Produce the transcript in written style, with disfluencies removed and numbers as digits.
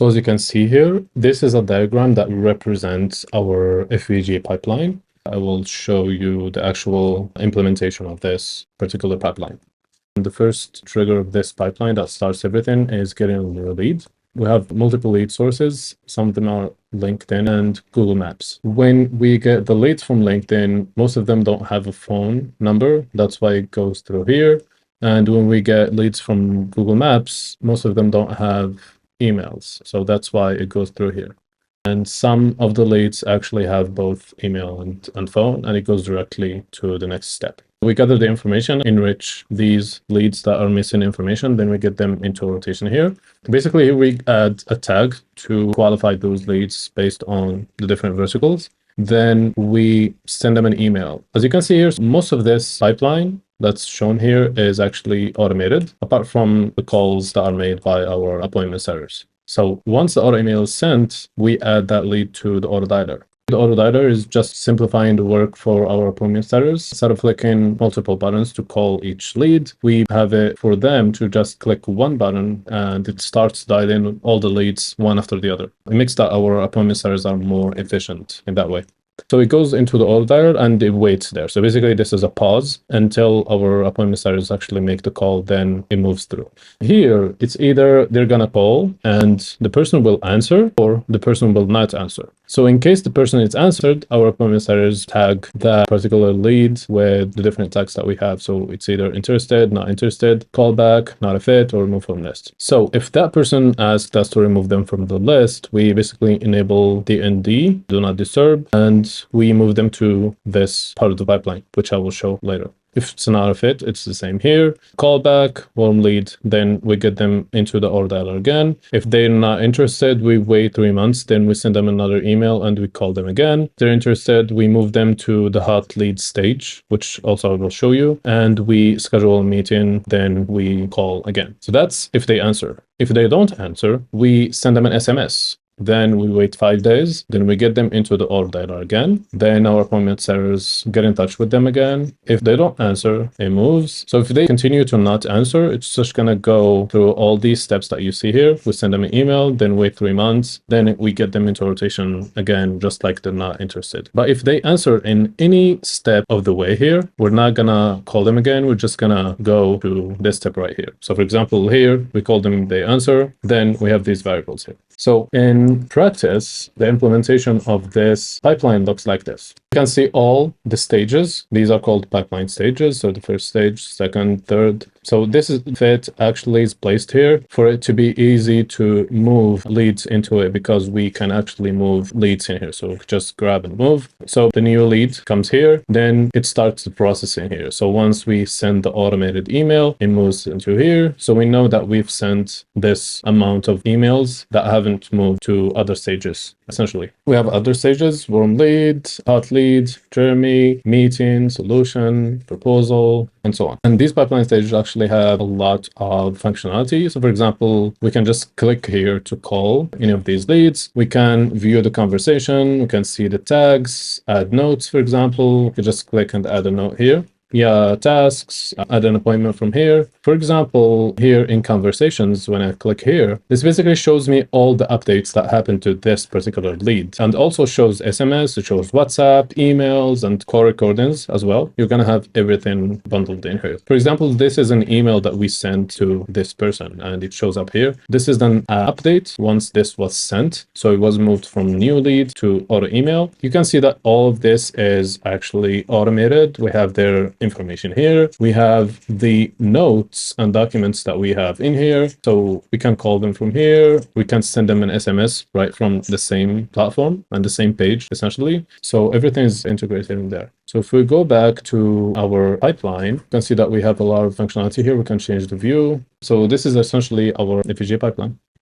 So as you can see here, this is a diagram that represents our FPGA pipeline. I will show you the actual implementation of this particular pipeline. The first trigger of this pipeline that starts everything is getting a new lead. We have multiple lead sources. Some of them are LinkedIn and Google Maps. When we get the leads from LinkedIn, most of them don't have a phone number. That's why it goes through here. And when we get leads from Google Maps, most of them don't have emails. So that's why it goes through here. And some of the leads actually have both email and phone, and it goes directly to the next step. We gather the information, enrich these leads that are missing information, then we get them into rotation here. Basically, here we add a tag to qualify those leads based on the different verticals. Then we send them an email. As you can see here, most of this pipeline that's shown here is actually automated, apart from the calls that are made by our appointment setters. So once the auto email is sent, we add that lead to the auto dialer. The auto dialer is just simplifying the work for our appointment setters. Instead of clicking multiple buttons to call each lead, we have it for them to just click one button and it starts dialing all the leads one after the other. It makes that our appointment setters are more efficient in that way. So it goes into the auto dialer and it waits there. So basically this is a pause until our appointment setters actually make the call, then it moves through. Here, it's either they're gonna call and the person will answer or the person will not answer. So in case the person is answered, our appointment setters tag that particular lead with the different tags that we have. So it's either interested, not interested, call back, not a fit, or remove from list. So if that person asks us to remove them from the list, we basically enable DND, do not disturb, and we move them to this part of the pipeline, which I will show later. If it's not a fit, it's the same here. Callback, warm lead, then we get them into the auto dialer again. If they're not interested, we wait 3 months, then we send them another email and we call them again. If they're interested, we move them to the hot lead stage, which also I will show you, and we schedule a meeting, then we call again. So that's if they answer. If they don't answer, we send them an SMS. Then we wait 5 days, then we get them into the auto dialer again. Then our appointment setters get in touch with them again. If they don't answer, it moves. So if they continue to not answer, it's just gonna go through all these steps that you see here. We send them an email, then wait 3 months, then we get them into rotation again, just like they're not interested. But if they answer in any step of the way here, we're not gonna call them again. We're just gonna go to this step right here. So for example, here, we call them, they answer, then we have these variables here. So in practice, the implementation of this pipeline looks like this. You can see all the stages. These are called pipeline stages. So the first stage, second, third. So this is fit actually is placed here for it to be easy to move leads into it because we can actually move leads in here. So just grab and move. So the new lead comes here, then it starts the processing here. So once we send the automated email, it moves into here. So we know that we've sent this amount of emails that haven't moved to other stages. Essentially, we have other stages: warm lead, hot lead, journey, meeting, solution, proposal, and so on. And these pipeline stages actually have a lot of functionality. So for example, we can just click here to call any of these leads. We can view the conversation. We can see the tags, add notes, for example. We can just click and add a note here. Yeah, tasks, add an appointment from here. For example, here in conversations, when I click here, this basically shows me all the updates that happened to this particular lead, and also shows SMS, it shows WhatsApp, emails, and call recordings as well. You're gonna have everything bundled in here. For example, this is an email that we sent to this person, and it shows up here. This is an update once this was sent. So it was moved from new lead to auto email. You can see that all of this is actually automated. We have their information here. We have the notes and documents that we have in here. So we can call them from here. We can send them an SMS right from the same platform and the same page, essentially. So everything is integrated in there. So if we go back to our pipeline, you can see that we have a lot of functionality here. We can change the view. So this is essentially our FPGA pipeline.